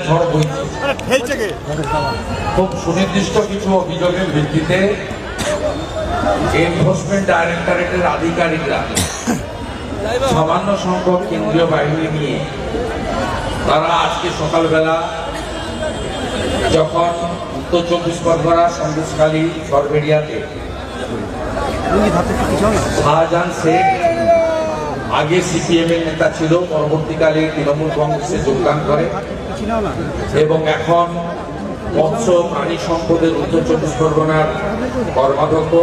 ঝড় বইছে। খুব সুনির্দিষ্ট কিছু অভিযোগের ভিত্তিতে এনফোর্সমেন্ট ডাইরেক্টরেটের আধিকারিকরা সামান্য সংখ্যক কেন্দ্রীয় বাহিনী নিয়ে তারা আজকে সকালবেলা যখন উত্তর 24 পরগনা সন্দেশখালী সরবেরিয়াতে শাহজাহান শেখ আগে সিপিএম এর নেতা ছিল, পরবর্তীকালে তৃণমূল কংগ্রেসে যোগদান করে এবং এখন মৎস্য প্রাণী সম্পদের উত্তর 24 পরগনার কর্মাধ্যক্ষ,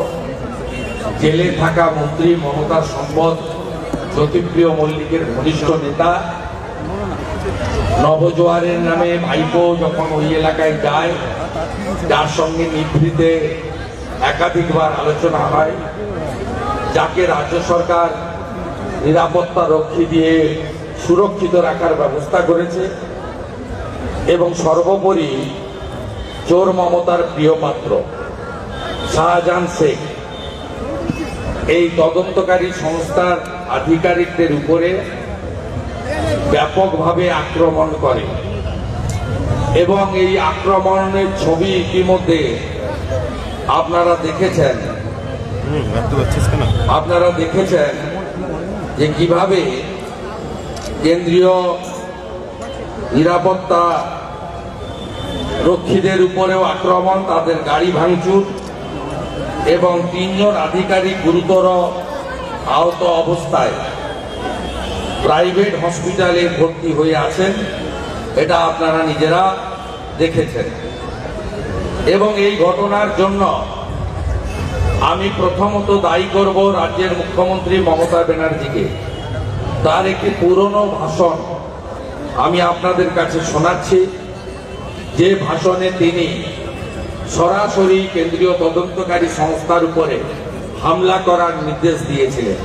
জেলে থাকা মন্ত্রী মমতা সম্পদ জ্যোতিপ্রিয় মল্লিকের ঘনিষ্ঠ নেতা, নবজোয়ারের নামে ভাইপো যখন ওই এলাকায় যায়, যার সঙ্গে নিভৃতে একাধিকবার আলোচনা হয়, যাকে রাজ্য সরকার নিরাপত্তা রক্ষী দিয়ে সুরক্ষিত রাখার ব্যবস্থা করেছে এবং সর্বোপরি চোর মমতার প্রিয় পাত্র শাহজাহান শেখ এই তদন্তকারী সংস্থার আধিকারিকদের উপরে ব্যাপকভাবে আক্রমণ করে এবং এই আক্রমণের ছবি ইতিমধ্যে আপনারা দেখেছেন যে কিভাবে কেন্দ্রীয় নিরাপত্তা রক্ষীদের উপরেও আক্রমণ, তাদের গাড়ি ভাঙচুর এবং 3 জন আধিকারিক গুরুতর আহত অবস্থায় প্রাইভেট হসপিটালে ভর্তি হয়ে আছেন। এটা আপনারা নিজেরা দেখেছেন এবং এই ঘটনার জন্য আমি প্রথমত দায়ী করব রাজ্যের মুখ্যমন্ত্রী মমতা ব্যানার্জিকে। তার একটি পুরনো ভাষণ আমি আপনাদের কাছে শোনাচ্ছি, যে ভাষণে তিনি সরাসরি কেন্দ্রীয় তদন্তকারী সংস্থার উপরে হামলা করার নির্দেশ দিয়েছিলেন।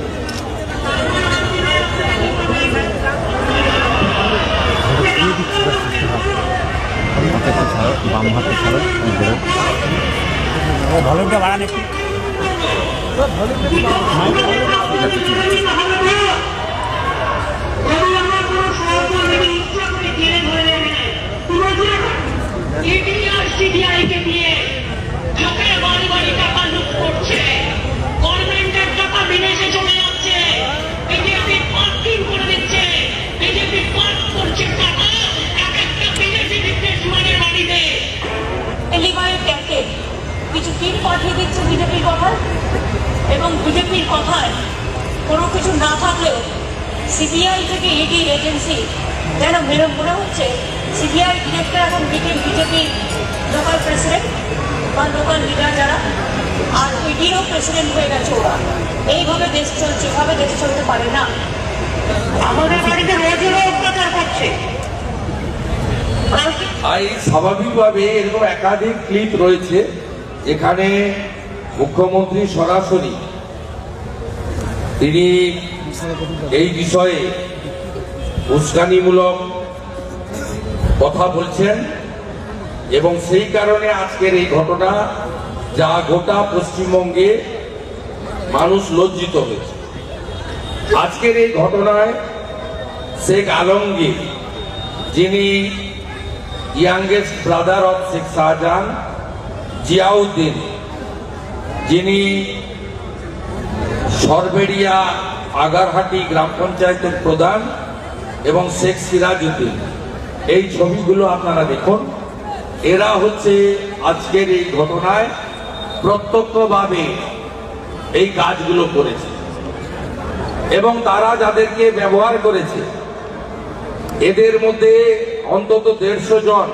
কিছু টিম পাঠিয়ে দিচ্ছে বিজেপির কথায় এবং বিজেপির কথায় কোনো কিছু না থাকলেও সিবিআই থেকে ইডি এজেন্সি যেন মনে হচ্ছে সিবিআই ডিরেক্টর এখন বিজেপির লোকাল প্রেসিডেন্ট বা লোকাল লিডার যারা, আর ইডিরও প্রেসিডেন্ট হয়ে গেছে ওরা। এইভাবে দেশ চলছে, এভাবে দেশ চলতে পারে না। আমাদের বাড়িতে রোজেরও অত্যাচার করছে। স্বাভাবিকভাবে এরকম একাধিক ক্লিপ রয়েছে যেখানে মুখ্যমন্ত্রী সরাসরি তিনি এই বিষয়ে উস্কানিমূলক কথা বলছেন এবং সেই কারণে আজকের এই ঘটনা, যা গোটা পশ্চিমবঙ্গে মানুষ লজ্জিত হয়েছে। আজকের এই ঘটনায় শেখ আলমগীর, যিনি youngest brother of Sheikh Shahjahan, Ziauddin, যিনি সরবেরিয়া আগারহাটি গ্রাম পঞ্চায়েতের প্রধান, এবং শেখ সিরাজউদ্দিন, এই ছবিগুলো আপনারা দেখুন। এরা হচ্ছে আজকের এই ঘটনায় প্রত্যক্ষভাবে এই কাজগুলো করেছে এবং তারা যাদেরকে ব্যবহার করেছে এদের মধ্যে অন্তত 150 জন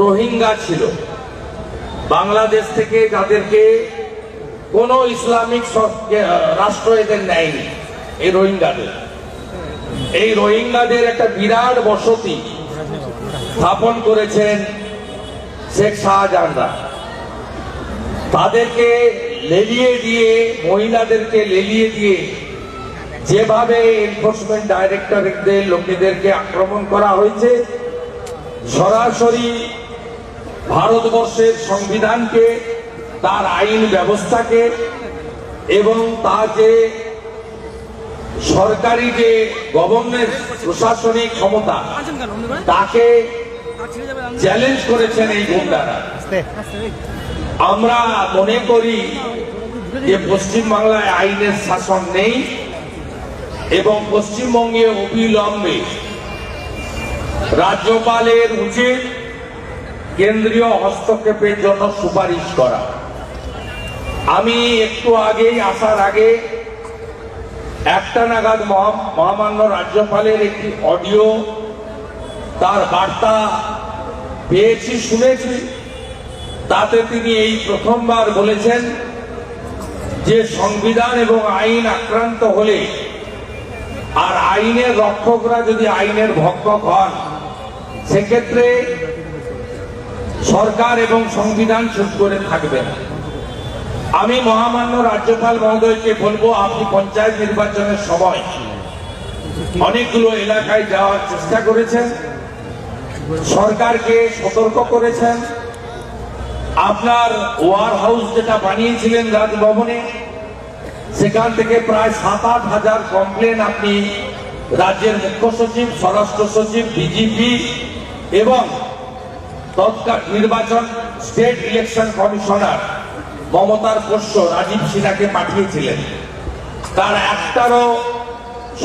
রোহিঙ্গা ছিল, বাংলাদেশ থেকে, যাদেরকে কোন ইসলামিক রাষ্ট্র এদের নেয়নি। এই রোহিঙ্গাদের একটা বিরাট বসতি স্থাপন করেছেন শেখ শাহজাহানরা। তাদেরকে লেলিয়ে দিয়ে, মহিলাদেরকে লেলিয়ে দিয়ে যেভাবে এনফোর্সমেন্ট ডাইরেক্টরেটদের লোকেদেরকে আক্রমণ করা হয়েছে, সরাসরি ভারতবর্ষের সংবিধানকে, তার আইন ব্যবস্থাকে এবং তা যে সরকারি যে গভর্নমেন্ট প্রশাসনিক ক্ষমতা তাকে চ্যালেঞ্জ করেছেন এই গুন্ডারা। আমরা মনে করি যে পশ্চিমবাংলায় আইনের শাসন নেই এবং পশ্চিমবঙ্গে অবিলম্বে রাজ্যপালের উচিত কেন্দ্রীয় হস্তক্ষেপের জন্য সুপারিশ করা। আমি একটু আগেই আসার আগে 1টা নাগাদ মহামান্য রাজ্যপালের একটি অডিও তার বার্তা পেয়েছি, শুনেছি। তাতে তিনি এই প্রথমবার বলেছেন যে সংবিধান এবং আইন আক্রান্ত হলে আর আইনের রক্ষকরা যদি আইনের ভক্ষক হন, সেক্ষেত্রে সরকার এবং সংবিধান চুপ করে থাকবে না। আমি মহামান্য রাজ্যপাল মহোদয়কে বলবো, আপনি পঞ্চায়েত নির্বাচনের সময় অনেকগুলো এলাকায় যাওয়ার চেষ্টা করেছেন, সরকারকে সতর্ক করেছেন। আপনার ওয়ার হাউস যেটা বানিয়েছিলেন রাজভবনে, সেখান থেকে প্রায় 7-8 হাজার কমপ্লেন আপনি রাজ্যের মুখ্য সচিব, স্বরাষ্ট্র সচিব, ডিজিপি এবং তৎকাল নির্বাচন স্টেট ইলেকশন কমিশনার মমতার পোষ্য রাজীব সিনহাকে পাঠিয়েছিলেন। তার একটারও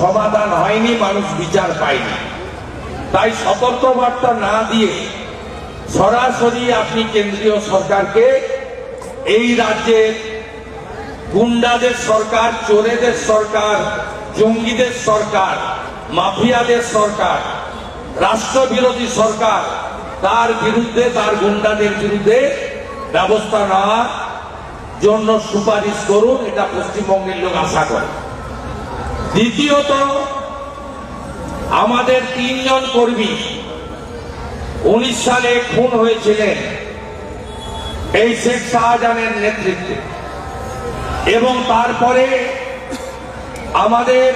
সমাধান হয়নি, মানুষ বিচার পায়নি। তাই সতর্কবার্তা না দিয়ে সরাসরি আপনি কেন্দ্রীয় সরকারকে এই রাজ্যের গুন্ডাদের সরকার, চোরেদের সরকার, জঙ্গিদের সরকার, মাফিয়াদের সরকার, রাষ্ট্রবিরোধী সরকার, তার বিরুদ্ধে, তার গুন্ডাদের বিরুদ্ধে ব্যবস্থা নেওয়ার জন্য সুপারিশ করুন। এটা পশ্চিমবঙ্গের লোক আশা করে। দ্বিতীয়ত, আমাদের 3 জন কর্মী 19 সালে খুন হয়েছিলেন এই শেখ শাহজাহানের নেতৃত্বে, এবং তারপরে আমাদের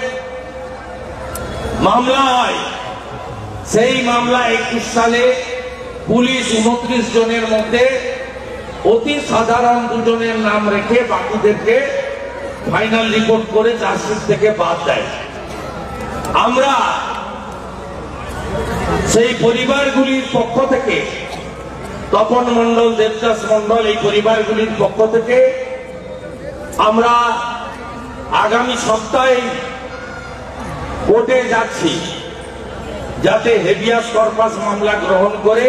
মামলা হয়। সেই মামলা 21 সালে পুলিশ 29 জনের মধ্যে অতি সাধারণ 2 জনের নাম রেখে বাকিদেরকে ফাইনাল রিপোর্ট করে চার্জশিট থেকে বাদ দেয়। আমরা সেই পরিবারগুলির পক্ষ থেকে, তপন মণ্ডল, দেবদাস মণ্ডল, এই পরিবারগুলির পক্ষ থেকে আমরা আগামী সপ্তাহে কোর্টে যাচ্ছি, যাতে হেভিয়াস কর্পাস মামলা গ্রহণ করে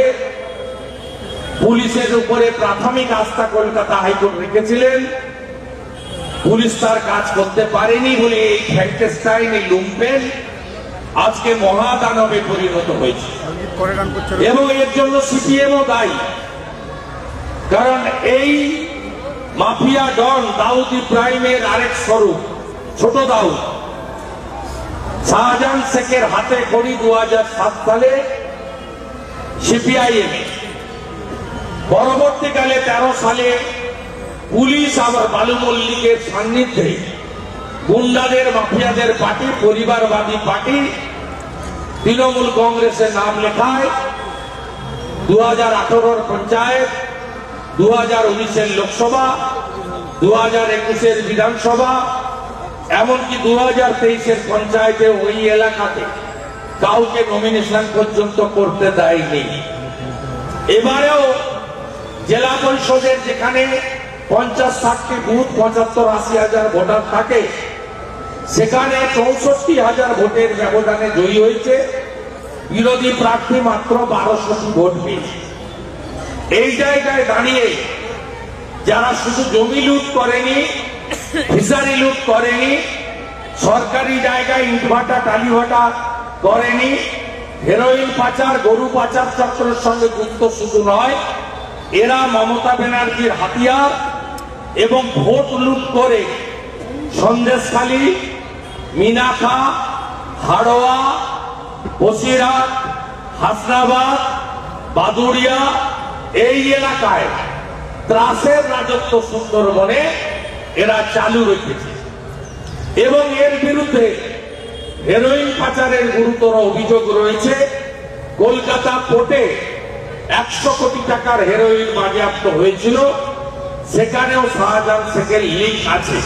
পুলিশের উপরে প্রাথমিক আস্থা কলকাতা হাইকোর্ট রেখেছিলেন। পুলিশ তার কাজ করতে পারেনি বলে এই ফ্র্যাঙ্কেস্টাইন, এই লুম্পেন আজকে মহাদানবে পরিণত হয়েছে, এবং এর জন্য সিপিএমও দায়ী। কারণ এই মাফিয়া ডন দাউদ ইব্রাহিমের আরেক স্বরূপ ছোট দাউদ, শাহজাহান শেখের হাতে খড়ি 2007 সালে সিপিআইএম, পরবর্তীকালে 13 সালে পুলিশ আবার বালু মল্লিকের সান্নিধ্যে গুন্ডাদের, মাফিয়াদের পার্টি, পরিবারবাদী পার্টি তৃণমূল কংগ্রেসের নাম লেখায় 2018-র পঞ্চায়েত, 2019-এর লোকসভা, 2021-এর বিধানসভা, এমনকি 2023-এর পঞ্চায়েতে ওই এলাকাতে কাউকে নমিনেশন পর্যন্ত করতে দেয়নি। এবারেও জেলা পরিষদের যেখানে 50-60টি বুথ, 75-80 হাজার ভোটার থাকে, সেখানে 64,000 ভোটের ব্যবধানে জয়ী হয়েছে বিরোধী প্রার্থী, মাত্র 1200টি ভোট পেয়েছে। এই জায়গায় দাঁড়িয়ে যারা শুধু জমি লুট করেনি, ফিশারি লুট করেনি, সরকারি জায়গায় ইটভাটা টালিভাটা করেনি, হেরোইন পাচার, গরু পাচার চক্রের সঙ্গে যুক্ত শুধু নয়, এরা মমতা ব্যানার্জির হাতিয়ার, এবং ভোট লুট করে সন্দেশখালী, মিনাখা, হাড়োয়া, বসিরহাট, হাসনাবাদ, বাদুড়িয়া, এই এলাকায় ত্রাসের রাজত্ব সুন্দরবনে এরা চালু রেখেছে। এবং এর বিরুদ্ধে হেরোইন পাচারের গুরুতর অভিযোগ রয়েছে। কলকাতা কোর্টে 100 কোটি টাকার হেরোইন বাজেয়াপ্ত হয়েছিল, সেখানেও শাহজাহান শেখের লিঙ্ক আছে।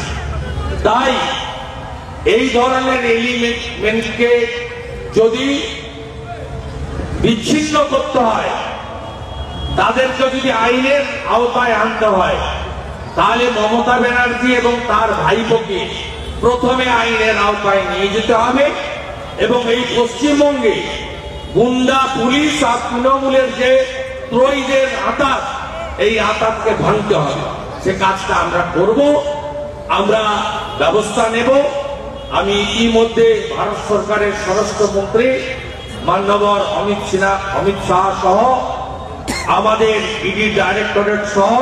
তাই এই ধরনের এলিমেন্টকে যদি বিচ্ছিন্ন করতে হয়, তাদেরকে যদি আইনের আওতায় আনতে হয়, তাহলে মমতা ব্যানার্জি এবং তার ভাইপোকে প্রথমে আইনের আওতায় নিয়ে যেতে হবে এবং এই পশ্চিমবঙ্গে গুন্ডা পুলিশ আর তৃণমূলের যে ত্রয়ীদের আঁতাত, এই আঁতাতকে ভাঙতে হবে। সে কাজটা আমরা করব, আমরা ব্যবস্থা নেব। আমি ইতিমধ্যে ভারত সরকারের স্বরাষ্ট্রমন্ত্রী মাননীয় অমিত শাহ সহ আমাদের ইডি ডাইরেক্টরেট সহ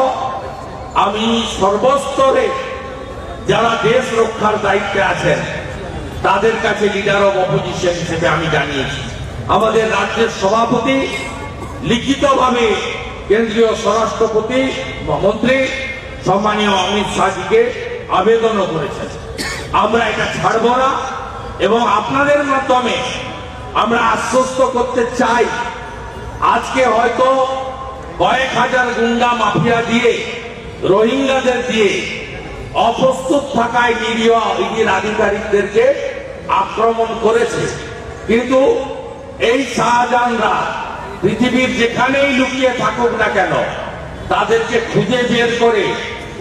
আমি সর্বস্তরে যারা দেশ রক্ষার দায়িত্বে আছেন তাদের কাছে লিডার অব অপোজিশন হিসেবে আমি জানিয়েছি। আমাদের রাজ্যের সভাপতি লিখিতভাবে কেন্দ্রীয় স্বরাষ্ট্রমন্ত্রী সম্মানীয় অমিত শাহজিকে আবেদনও করেছেন। আমরা এটা ছাড়ব না এবং আপনাদের মাধ্যমে আমরা আশ্বস্ত করতে চাই, আজকে হয়তো কয়েক হাজার গুন্ডা মাফিয়া দিয়ে রোহিঙ্গাদের দিয়ে অপ্রস্তুত থাকায় নিরীহ ইডির আধিকারিকদেরকে আক্রমণ করেছে, কিন্তু এই শাহজাহানরা পৃথিবীর যেখানেই লুকিয়ে থাকুক না কেন তাদেরকে খুঁজে বের করে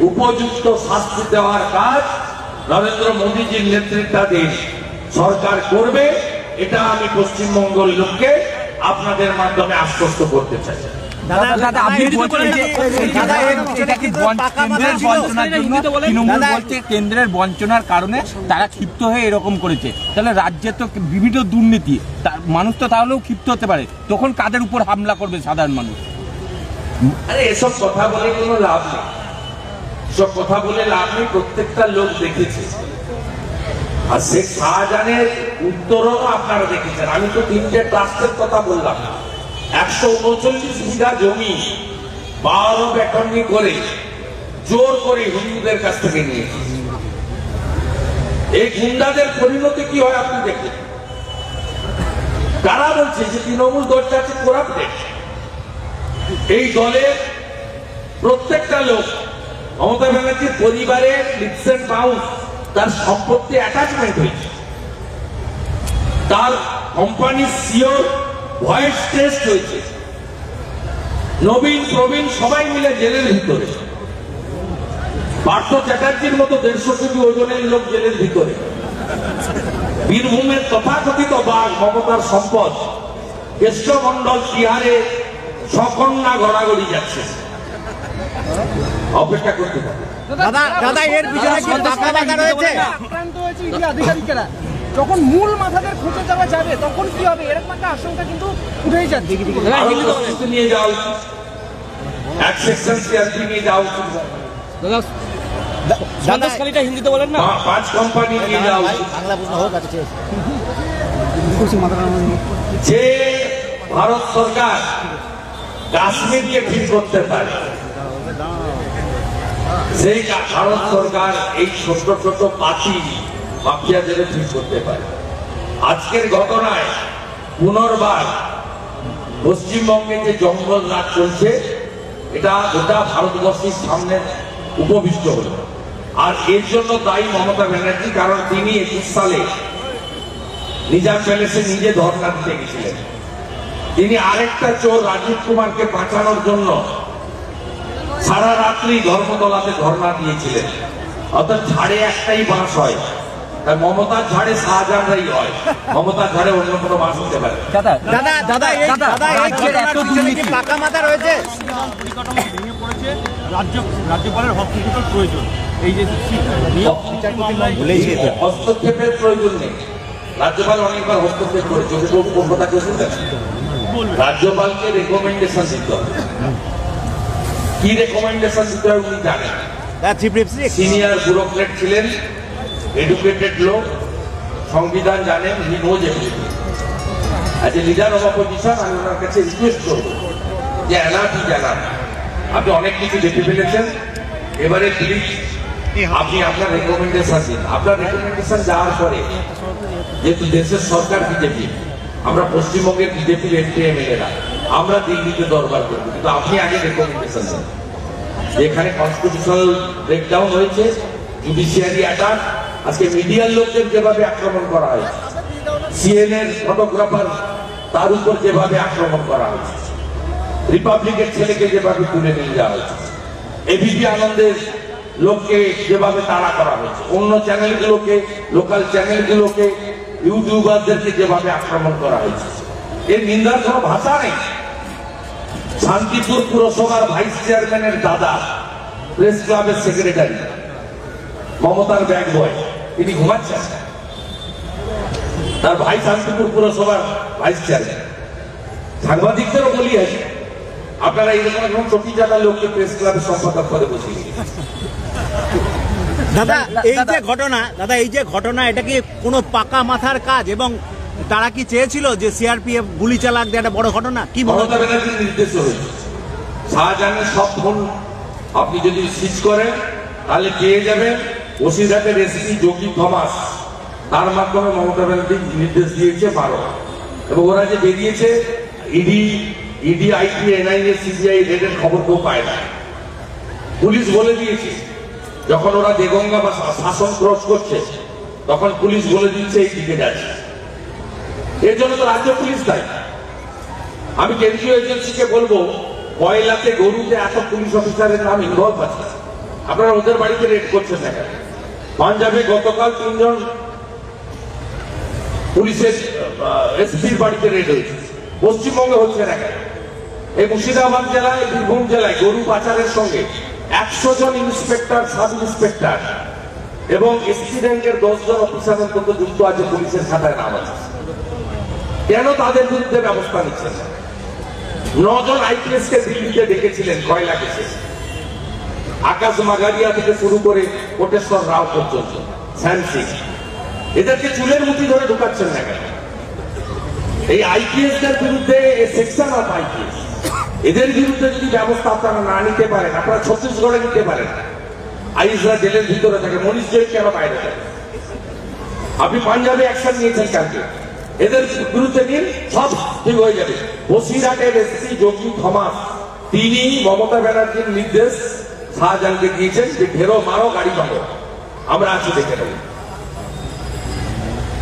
উপযুক্ত শাস্তি দেওয়ার কাজ নরেন্দ্র মোদীজির নেতৃত্বাধীন সরকার করবে। এটা আমি পশ্চিমবঙ্গের লোককে আপনাদের মাধ্যমে আশ্বস্ত করতে চাই। দাদা আপনি বলছেন যে এটা কি কেন্দ্রের বঞ্চনার জন্য, তৃণমূল বলছে কেন্দ্রের বঞ্চনার কারণে তারা ক্ষিপ্ত হয়ে এরকম করেছে, তাহলে রাজ্যে তো বিভিন্ন দুর্নীতি, মানুষ তো তাহলেও ক্ষিপ্ত হতে পারে, তখন কাদের উপর হামলা করবে সাধারণ মানুষ? আরে এসব কথা বলে কোনো লাভ নেই, সব কথা বলে লাভ নেই। প্রত্যেকটা লোক দেখেছে, আর শেখ শাহজাহানের উত্তরও আপনারা দেখেছেন। আমি তো 3টে ট্রাস্টের কথা বললাম, 139 বিঘা জমি 12 ব্যাটনি করে জোর করে হিন্দুদের কাছ থেকে নিয়েছে। এই গুন্ডাদের পরিণতি কি হয় আপনি দেখেন। কারা বলছে যে তৃণমূল দলটা আছে করাপ্টেড? এই দলের প্রত্যেকটা লোক মমতা ব্যানার্জির পরিবারের লিপস এন্ড বাউন্স, তার সম্পত্তি অ্যাটাচমেন্ট হয়েছে, তার কোম্পানির সিওর ভয়েস টেস্ট হয়েছে, নবীন প্রবীণ সবাই মিলে জেলের ভিতরে, পার্থ চ্যাটার্জির মতো 150 কেজি ওজনের লোক জেলের ভিতরে, বীরভূমের তথাকথিত বাঘ মমতার সম্পদ কেষ্টমন্ডল তিহারে সকন্যা গড়াগড়ি যাচ্ছে। অপেক্ষা করতে থাকে। দাদা এর পিছনে কি টাকা লাগা রয়েছে? আক্রান্ত হয়েছে ইডি আধিকারিকেরা, যখন মূল মাথাদের খুঁজে যাওয়া যাবে তখন কি হবে, এরকম একটা আশঙ্কা কিন্তু উঠেই যাচ্ছে। নিয়ে যাওয়া উচিত, এক সেকশন সিআরপি নিয়ে যাওয়া উচিত, সন্দেশখালীটা হিন্দিতে বলেন না, 5 কোম্পানি নিয়ে যাওয়া উচিত। যে ভারত সরকার কাশ্মীরকে ঠিক করতে পারে, সেই ভারত সরকার এই ছোট ছোট পাতি মাফিয়াদের ঠিক করতে পারে। আজকের ঘটনায় পুনর্বার পশ্চিমবঙ্গে যে জঙ্গল রাজ চলছে, এটা গোটা ভারতবর্ষের সামনে উপবিষ্ট হল। আর এর জন্য দায়ী মমতা ব্যানার্জি, কারণ তিনি 21 সালে নিজাম প্যালেসে নিজে ধর্ণা দিতে গেছিলেন। তিনি আরেকটা চোর রাজীব কুমারকে বাঁচানোর জন্য সারা রাত্রি ধর্মতলাতে ধর্ণা দিয়েছিলেন। অর্থাৎ ঝাড়ে একটাই বাঁশ হয়, তাই মমতার ঝাড়ে শাহজাহানরাই হয়, মমতার ঝাড়ে অন্য কোনো বাঁশ হতে পারে। পাকা মাথা রয়েছে, রাজ্যপালের হস্তক্ষেপের প্রয়োজন, এই যে হস্তক্ষেপের প্রয়োজন নেই। রাজ্যপাল অনেকবার হস্তক্ষেপ করেছে, কথা কেউ শুনতে, রাজ্যপালকে রেকমেন্ডেশন দিতে হবে। কি রেকমেন্ডেশন দিতে হয় উনি জানেন। সিনিয়র ব্যুরোক্রেট ছিলেন, এডুকেটেড লোক, সংবিধান জানেন, he knows everything. As a leader of opposition আমি ওনার কাছে রিকোয়েস্ট করবো যে এনাফি জানান, আপনি অনেক কিছু দেখে ফেলেছেন, এবারে প্লিজ আপনি আপনার রেকমেন্ডেশন দিন। আপনার রেকমেন্ডেশন যাওয়ার পরে, যেহেতু দেশের সরকার বিজেপি, আমরা পশ্চিমবঙ্গের বিজেপির এমপি এমএলএরা আমরা দিল্লিতে দরবার করবো, কিন্তু আপনি আগে রেকমেন্ডেশন দেন। যেখানে কনস্টিটিউশনাল ব্রেকডাউন হয়েছে, জুডিশিয়ারি অ্যাটাক, আজকে মিডিয়ার লোকদের যেভাবে আক্রমণ করা হয়েছে, সিএনএন ফটোগ্রাফার তার উপর যেভাবে আক্রমণ করা হয়েছে, রিপাবলিকের ছেলেকে যেভাবে তুলে নিয়ে যাওয়া হয়েছে, এবিপি আনন্দের লোককে যেভাবে তাড়া করা হয়েছে, অন্য চ্যানেলগুলোকে, লোকাল চ্যানেলগুলোকে, ইউটিউবারদেরকে যেভাবে আক্রমণ করা হয়েছে, এর নিন্দার কোনো ভাষা নেই। শান্তিপুর পুরসভার ভাইস চেয়ারম্যানের দাদা, প্রেস ক্লাবের সেক্রেটারি, মমতার ব্যাগ বয়, তিনি ঘুমাচ্ছেন। তার ভাই শান্তিপুর পুরসভার ভাইস চেয়ারম্যান। সাংবাদিকদেরও বলি আছে, আপনারা এইরকম একদম চটি জানা লোককে প্রেস ক্লাবের সম্পাদক করে বসিয়ে দাদা এই যে ঘটনা এটা কি কোনো পাকা মাথার কাজ, এবং তারা কি চেয়েছিল যে সিআরপিএফ গুলি চালাক, একটা বড় ঘটনা কি বলবো? মমতা ব্যানার্জির নির্দেশ হয়েছে শাহজাহানের সব ফোন আপনি যদি সিজ করেন তাহলে পেয়ে যাবেন বসিরহাটের এসপি যোগী থমাস, তার মাধ্যমে মমতা ব্যানার্জি নির্দেশ দিয়েছে 12, এবং ওরা যে বেরিয়েছে ইডি আইটি এনআইএ সিবিআই রেডের খবর কেউ পায় না। পুলিশ বলে দিয়েছে যখন ওরা দেগঙ্গা বা শাসন ক্রস করছে তখন পুলিশ বলে দিচ্ছে এই দিকে যাচ্ছে। এর জন্য তো রাজ্য পুলিশ দায়ী। আমি কেন্দ্রীয় এজেন্সিকে বলবো, কয়লাতে গরুতে এত পুলিশ অফিসারের নাম ইনভলভ আছে, আপনারা ওদের বাড়িতে রেড করছেন না কেন? পাঞ্জাবে গতকাল 3 জন পুলিশের এসপির বাড়িতে রেড হয়েছে, পশ্চিমবঙ্গে হচ্ছে না কেন? এই মুর্শিদাবাদ জেলায়, বীরভূম জেলায় গরু পাচারের সঙ্গে 100 জন ইন্সপেক্টর, সাব ইন্সপেক্টর এবং এসপি র্যাঙ্কের 10 জন অফিসার অন্তত যুক্ত আছে, পুলিশের খাতায় নাম আছে। কেন তাদের বিরুদ্ধে ব্যবস্থা নিচ্ছেন না? 9 জন আইপিএস কে দিল্লিতে ডেকেছিলেন কয়লা কেসে, আকাশ মাগারিয়া থেকে শুরু করে কোটেশ্বর রাও পর্যন্ত, স্যামসিং, এদেরকে চুলের মুঠি ধরে ঢুকাচ্ছেন না কেন? এই আইপিএস দের বিরুদ্ধে সেকশন অফ আইপিএস, এদের বিরুদ্ধে যদি ব্যবস্থা আপনারা না নিতে পারেন, আপনারা ছত্তিশগড়ে নিতে পারেন, আইসরা জেলের ভিতরে থাকে, মনীষ জৈন কেন বাইরে থাকে? আপনি পাঞ্জাবে অ্যাকশন নিয়েছেন কালকে, এদের বিরুদ্ধে নিন, সব ঠিক হয়ে যাবে। বসিরহাটের এসপি যোগী থমাস, তিনি মমতা ব্যানার্জির নির্দেশ শাহজাহানকে দিয়েছেন যে ঘেরো, মারো, গাড়ি মারো, আমরা আছি দেখে নেব।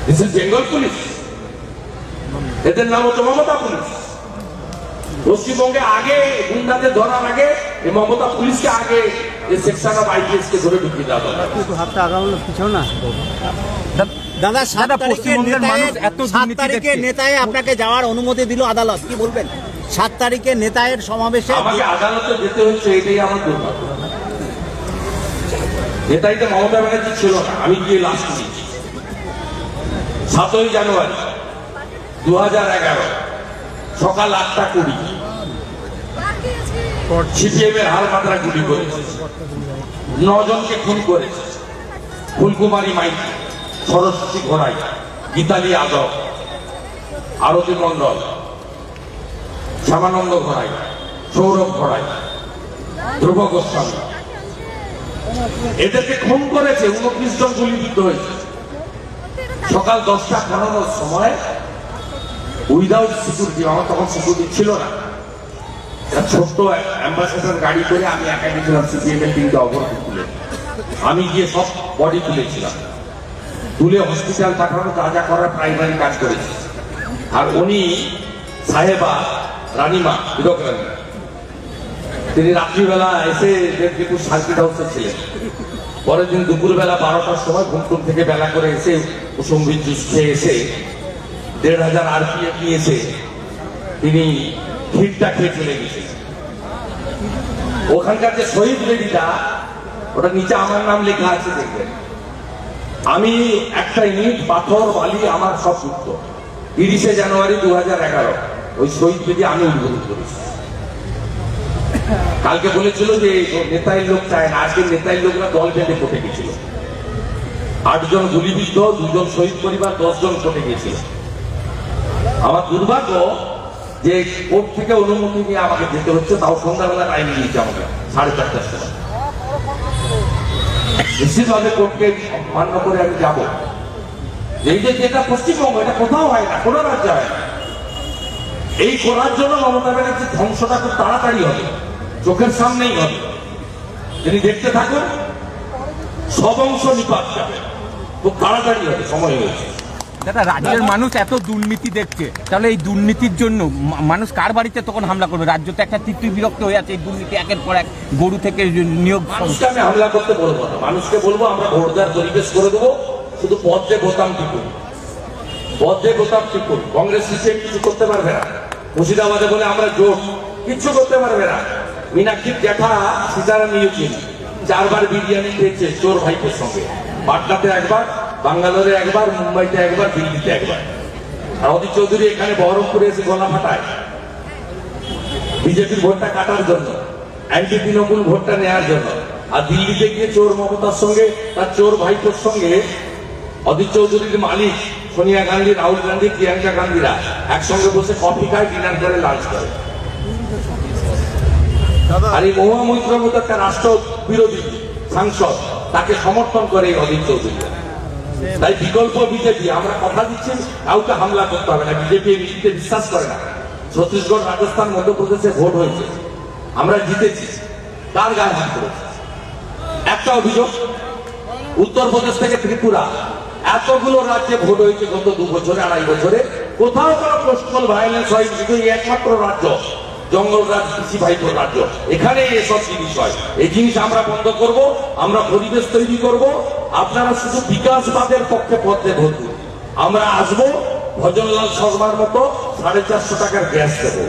দিস ইজ বেঙ্গল পুলিশ, এদের নাম হচ্ছে মমতা পুলিশ। পশ্চিমবঙ্গে আগে গুন্ডাদের ধরার আগে এই মমতা পুলিশকে আগে এই সেকশন অফ আইপিএস কে ধরে ঢুকিয়ে দেওয়া দরকার। দাদা 7 তারিখে নেতায় আপনাকে যাওয়ার অনুমতি দিল আদালত, কি বলবেন? 7 তারিখে নেতায়ের সমাবেশে আমাকে আদালতে যেতে হচ্ছে, এটাই আমার দুর্ভাগ্য। নেতাইতে মমতা ব্যানার্জি ছিল না, আমি গিয়ে লাস্ট দিয়েছি 7ই জানুয়ারি 2011 সকাল 8টা 20 সিপিএম এর হাল মাত্রা গুলি করেছে, 9 জনকে খুন করেছে। ফুলকুমারী মাইতি, সরস্বতী ঘোড়াই, গীতালি যাদব, আরতি মন্ডল, শ্যামানন্দ ঘোড়াই, সৌরভ ঘোড়াই, ধ্রুব গোস্বামী, এদেরকে খুন করেছে। 29 জন গুলিবিদ্ধ হয়েছে। সকাল 10টা 15 সময় উইদাউট সিকিউরিটি, আমার তখন সিকিউরিটি ছিল না, ছোট্ট অ্যাম্বাসেডার গাড়ি করে আমি একা গেছিলাম সিপিএম এর 3টে অবরোধ তুলে, আমি গিয়ে সব বডি তুলেছিলাম, তুলে হসপিটাল পাঠানো, যা যা করার প্রাইমারি কাজ করেছি। আর উনি সাহেবা রানিমা, হীরক রানী, তিনি রাত্রিবেলা এসে দেবদীপুর সার্কিট হাউসে ছিলেন। পরের দিন দুপুরবেলা 12টার সময় ঘুমটুম থেকে বেলা করে এসে কুসুম্বির জুস খেয়ে এসে 1500 আরপিএফ নিয়ে এসে তিনি ভিড়টা খেয়ে চলে গেছেন। ওখানকার যে শহীদ বেদিটা, ওটা নিচে আমার নাম লেখা আছে, দেখবেন। আমি একটা ইট, পাথর, বালি আমার সব যুক্ত। 30শে জানুয়ারি 2011 ওই শহীদ বেদি আমি উদ্বোধন করেছি। কালকে বলেছিল যে নেতাইয়ের লোক চায় না, আজকে নেতাইয়ের লোকরা দল বেঁধে কোর্টে গেছিল। 8 জন গুলিবিদ্ধ, 2 জন শহীদ পরিবার, 10 জন কোর্টে গেছিল। আমার দুর্ভাগ্য যে কোর্ট থেকে অনুমতি নিয়ে আমাকে যেতে হচ্ছে, তাও সন্ধ্যাবেলা টাইম নিয়েছে আমাকে 4:30টার সময়। নিশ্চিতভাবে কোর্টকে মান্য করে আমি যাব। এই যে যেটা পশ্চিমবঙ্গ, এটা কোথাও হয় না, কোনো রাজ্যে হয় না। এই করার জন্য মমতা ব্যানার্জির ধ্বংসটা খুব তাড়াতাড়ি হবে, চোখের সামনেই হবে। তিনি দেখতে থাকুন, সব অংশ নিপাত যাবে। খুব তাড়াতাড়ি হবে, সময় হয়েছে। দাদা রাজ্যের মানুষ এত দুর্নীতি দেখছে, তাহলে এই দুর্নীতির জন্য মানুষ কার বাড়িতে তখন হামলা করবে? রাজ্য তো একটা তৃপ্তি বিরক্ত হয়ে আছে এই দুর্নীতি একের পর এক, গরু থেকে নিয়োগ। মানুষকে আমি হামলা করতে বলবো না, মানুষকে বলবো আমরা ভোট দেওয়ার পরিবেশ করে দেবো, শুধু পদ্মে বোতাম টিপুন, পদ্মে বোতাম টিপুন। কংগ্রেস সিস্টেম কিছু করতে পারবে না। মুর্শিদাবাদে বলে আমরা জোট, কিচ্ছু করতে পারবে না। মীনাক্ষীর জ্যাঠা সীতারাম ইয়েচুরি 4 বার বিরিয়ানি খেয়েছে চোর ভাইপোর সঙ্গে, পাটনাতে একবার, বাঙ্গালোরে একবার, মুম্বাইতে একবার, দিল্লিতে একবার। আর অধীর চৌধুরী এখানে বহরমপুরে এসে গলা ফাটায় বিজেপির ভোটটা কাটার জন্য, অ্যান্টি তৃণমূল ভোটটা নেওয়ার জন্য। আর দিল্লিতে গিয়ে চোর মমতার সঙ্গে, তার চোর ভাইপোর সঙ্গে অধীর চৌধুরীর মালিক সোনিয়া গান্ধী, রাহুল গান্ধী, প্রিয়াঙ্কা গান্ধীরা একসঙ্গে বসে কফি খায়, ডিনার করে, লাঞ্চ করে। আর এই মহুয়া মৈত্রের মতো একটা রাষ্ট্র বিরোধী সাংসদ, তাকে সমর্থন করে এই অধীর চৌধুরী। তাই বিকল্প বিজেপি, আমরা কথা দিচ্ছি কাউকে হামলা করতে হবে না। বিজেপি এই নীতিতে বিশ্বাস করে না। ছত্তিশগড়, রাজস্থান, মধ্যপ্রদেশে ভোট হয়েছে, আমরা জিতেছি, কার গায়ে হাত করেছে? একটা অভিযোগ। উত্তরপ্রদেশ থেকে ত্রিপুরা, এতগুলো রাজ্যে ভোট হয়েছে গত 2 বছরে, 2.5 বছরে, কোথাও কোনো পোস্টাল ভায়োলেন্স হয় শুধু একমাত্র রাজ্য জঙ্গলরাজ কৃষি ভাইপোর রাজ্য, এখানে এসব জিনিস হয়। এই জিনিস আমরা বন্ধ করব, আমরা পরিবেশ তৈরি করব। আপনারা শুধু বিকাশবাদের পক্ষে পথে ভোট দিন। আমরা আসবো ভজনলাল শর্মার মতো 450 টাকার গ্যাস দেবো,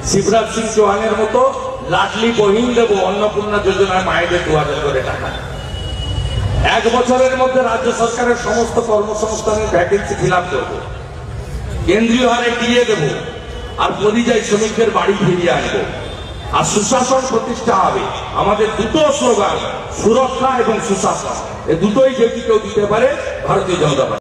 শিবরাজ সিং চৌহানের মতো লাডলি বহিন দেবো, অন্নপূর্ণা যোজনায় মায়েদের 2000 করে টাকা। 1 বছরের মধ্যে রাজ্য সরকারের সমস্ত কর্মসংস্থানের ভ্যাকেন্সি ফিল আপ করবো, কেন্দ্রীয় হারে দিয়ে দেবো, আর পরিযায়ী শ্রমিকদের বাড়ি ফিরিয়ে আনবো, আর সুশাসন প্রতিষ্ঠা হবে। আমাদের দুটো স্লোগান, সুরক্ষা এবং সুশাসন, এই দুটোই যদি কেউ দিতে পারে ভারতীয় জনতা পার্টি।